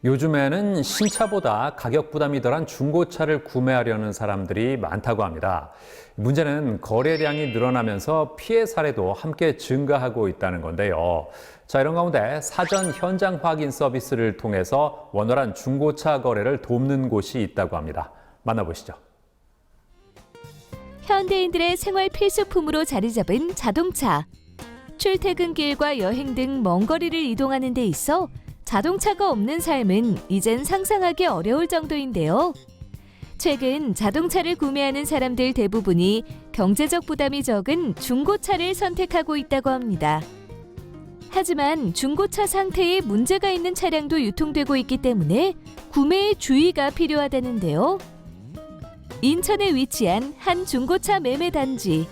요즘에는 신차보다 가격 부담이 덜한 중고차를 구매하려는 사람들이 많다고 합니다. 문제는 거래량이 늘어나면서 피해 사례도 함께 증가하고 있다는 건데요. 자, 이런 가운데 사전 현장 확인 서비스를 통해서 원활한 중고차 거래를 돕는 곳이 있다고 합니다. 만나보시죠. 현대인들의 생활 필수품으로 자리 잡은 자동차. 출퇴근길과 여행 등 먼 거리를 이동하는 데 있어 자동차가 없는 삶은 이젠 상상하기 어려울 정도인데요. 최근 자동차를 구매하는 사람들 대부분이 경제적 부담이 적은 중고차를 선택하고 있다고 합니다. 하지만 중고차 상태에 문제가 있는 차량도 유통되고 있기 때문에 구매에 주의가 필요하다는데요. 인천에 위치한 한 중고차 매매 단지.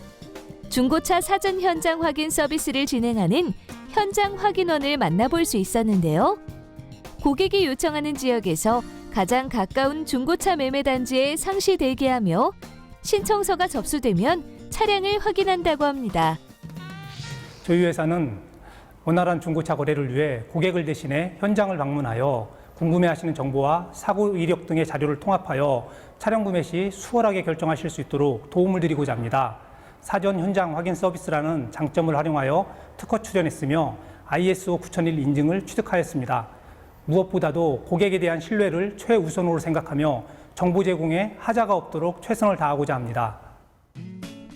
중고차 사전 현장 확인 서비스를 진행하는 현장 확인원을 만나볼 수 있었는데요. 고객이 요청하는 지역에서 가장 가까운 중고차 매매 단지에 상시 대기하며 신청서가 접수되면 차량을 확인한다고 합니다. 저희 회사는 원활한 중고차 거래를 위해 고객을 대신해 현장을 방문하여 궁금해하시는 정보와 사고 이력 등의 자료를 통합하여 차량 구매 시 수월하게 결정하실 수 있도록 도움을 드리고자 합니다. 사전 현장 확인 서비스라는 장점을 활용하여 특허 출연했으며 ISO 9001 인증을 취득하였습니다. 무엇보다도 고객에 대한 신뢰를 최우선으로 생각하며 정보 제공에 하자가 없도록 최선을 다하고자 합니다.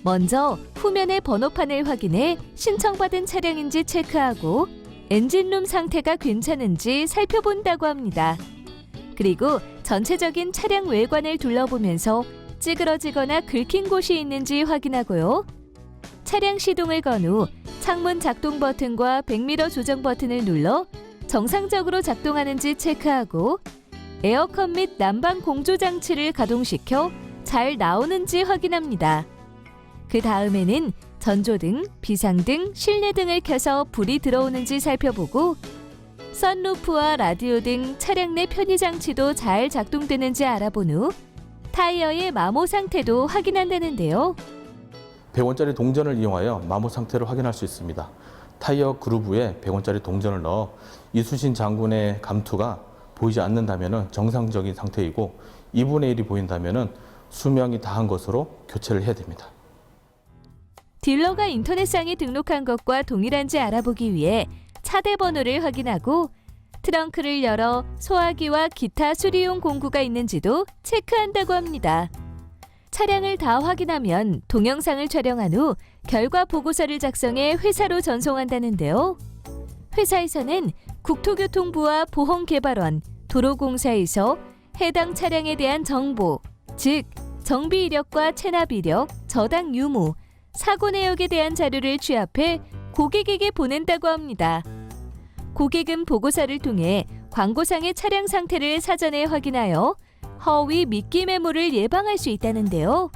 먼저 후면의 번호판을 확인해 신청받은 차량인지 체크하고 엔진룸 상태가 괜찮은지 살펴본다고 합니다. 그리고 전체적인 차량 외관을 둘러보면서 찌그러지거나 긁힌 곳이 있는지 확인하고요. 차량 시동을 건 후 창문 작동 버튼과 백미러 조정 버튼을 눌러 정상적으로 작동하는지 체크하고 에어컨 및 난방 공조 장치를 가동시켜 잘 나오는지 확인합니다. 그 다음에는 전조등, 비상등, 실내등을 켜서 불이 들어오는지 살펴보고 선루프와 라디오 등 차량 내 편의 장치도 잘 작동되는지 알아본 후 타이어의 마모 상태도 확인한다는데요. 100원짜리 동전을 이용하여 마모 상태를 확인할 수 있습니다. 타이어 그루브에 100원짜리 동전을 넣어 이수신 장군의 감투가 보이지 않는다면 정상적인 상태이고 2분의 1이 보인다면 수명이 다한 것으로 교체를 해야 됩니다. 딜러가 인터넷상에 등록한 것과 동일한지 알아보기 위해 차대 번호를 확인하고 트렁크를 열어 소화기와 기타 수리용 공구가 있는지도 체크한다고 합니다. 차량을 다 확인하면 동영상을 촬영한 후 결과 보고서를 작성해 회사로 전송한다는데요. 회사에서는 국토교통부와 보험개발원, 도로공사에서 해당 차량에 대한 정보, 즉 정비 이력과 체납 이력, 저당 유무, 사고 내역에 대한 자료를 취합해 고객에게 보낸다고 합니다. 고객은 보고서를 통해 광고상의 차량 상태를 사전에 확인하여 허위 미끼 매물을 예방할 수 있다는데요.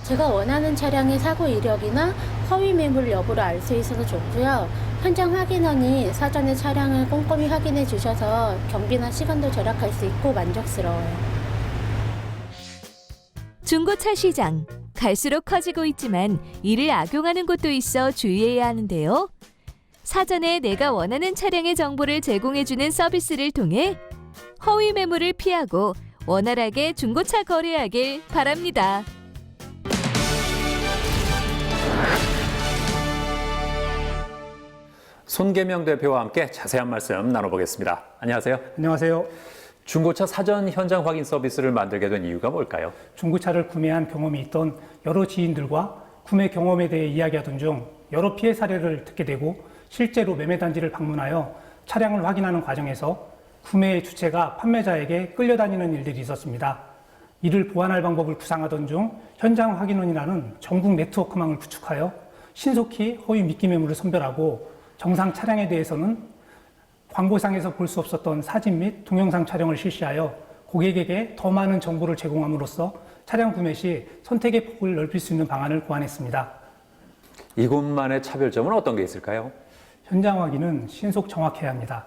제가 원하는 차량의 사고 이력이나 허위 매물 여부를 알 수 있어서 좋고요. 현장 확인원이 사전에 차량을 꼼꼼히 확인해 주셔서 경비나 시간도 절약할 수 있고 만족스러워요. 중고차 시장, 갈수록 커지고 있지만 이를 악용하는 곳도 있어 주의해야 하는데요. 사전에 내가 원하는 차량의 정보를 제공해주는 서비스를 통해 허위 매물을 피하고 원활하게 중고차 거래하길 바랍니다. 손계명 대표와 함께 자세한 말씀 나눠보겠습니다. 안녕하세요. 안녕하세요. 중고차 사전 현장 확인 서비스를 만들게 된 이유가 뭘까요? 중고차를 구매한 경험이 있던 여러 지인들과 구매 경험에 대해 이야기하던 중 여러 피해 사례를 듣게 되고 실제로 매매 단지를 방문하여 차량을 확인하는 과정에서 구매의 주체가 판매자에게 끌려다니는 일들이 있었습니다. 이를 보완할 방법을 구상하던 중 현장 확인원이라는 전국 네트워크망을 구축하여 신속히 허위 미끼 매물을 선별하고 정상 차량에 대해서는 광고상에서 볼 수 없었던 사진 및 동영상 촬영을 실시하여 고객에게 더 많은 정보를 제공함으로써 차량 구매 시 선택의 폭을 넓힐 수 있는 방안을 고안했습니다. 이곳만의 차별점은 어떤 게 있을까요? 현장 확인은 신속 정확해야 합니다.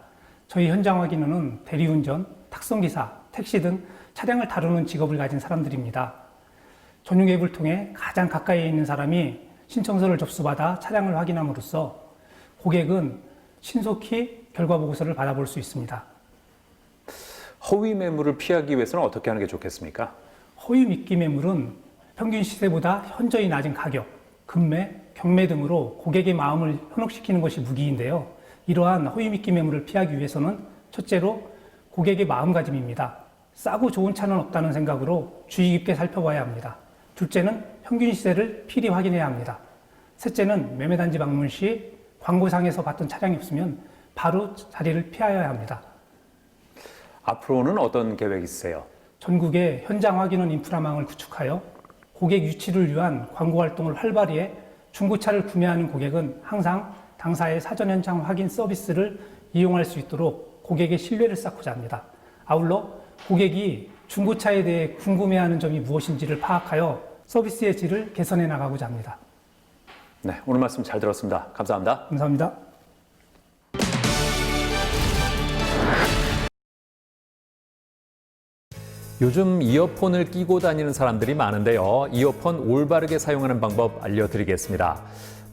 저희 현장 확인원은 대리운전, 탁송기사, 택시 등 차량을 다루는 직업을 가진 사람들입니다. 전용 앱을 통해 가장 가까이에 있는 사람이 신청서를 접수받아 차량을 확인함으로써 고객은 신속히 결과 보고서를 받아볼 수 있습니다. 허위 매물을 피하기 위해서는 어떻게 하는 게 좋겠습니까? 허위 미끼 매물은 평균 시세보다 현저히 낮은 가격, 금매, 경매 등으로 고객의 마음을 현혹시키는 것이 무기인데요. 이러한 허위 미끼 매물을 피하기 위해서는 첫째로 고객의 마음가짐입니다. 싸고 좋은 차는 없다는 생각으로 주의 깊게 살펴봐야 합니다. 둘째는 평균 시세를 필히 확인해야 합니다. 셋째는 매매단지 방문 시 광고상에서 봤던 차량이 없으면 바로 자리를 피하여야 합니다. 앞으로는 어떤 계획이 있으세요? 전국에 현장 확인원 인프라망을 구축하여 고객 유치를 위한 광고 활동을 활발히 해 중고차를 구매하는 고객은 항상 당사의 사전 현장 확인 서비스를 이용할 수 있도록 고객의 신뢰를 쌓고자 합니다. 아울러 고객이 중고차에 대해 궁금해하는 점이 무엇인지를 파악하여 서비스의 질을 개선해 나가고자 합니다. 네, 오늘 말씀 잘 들었습니다. 감사합니다. 감사합니다. 요즘 이어폰을 끼고 다니는 사람들이 많은데요. 이어폰 올바르게 사용하는 방법 알려드리겠습니다.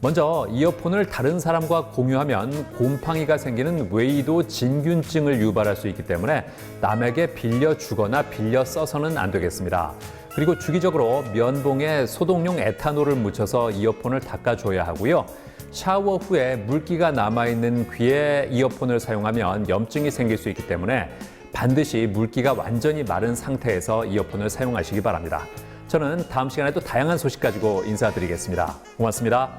먼저 이어폰을 다른 사람과 공유하면 곰팡이가 생기는 외이도 진균증을 유발할 수 있기 때문에 남에게 빌려주거나 빌려 써서는 안 되겠습니다. 그리고 주기적으로 면봉에 소독용 에탄올을 묻혀서 이어폰을 닦아줘야 하고요. 샤워 후에 물기가 남아있는 귀에 이어폰을 사용하면 염증이 생길 수 있기 때문에 반드시 물기가 완전히 마른 상태에서 이어폰을 사용하시기 바랍니다. 저는 다음 시간에 또 다양한 소식 가지고 인사드리겠습니다. 고맙습니다.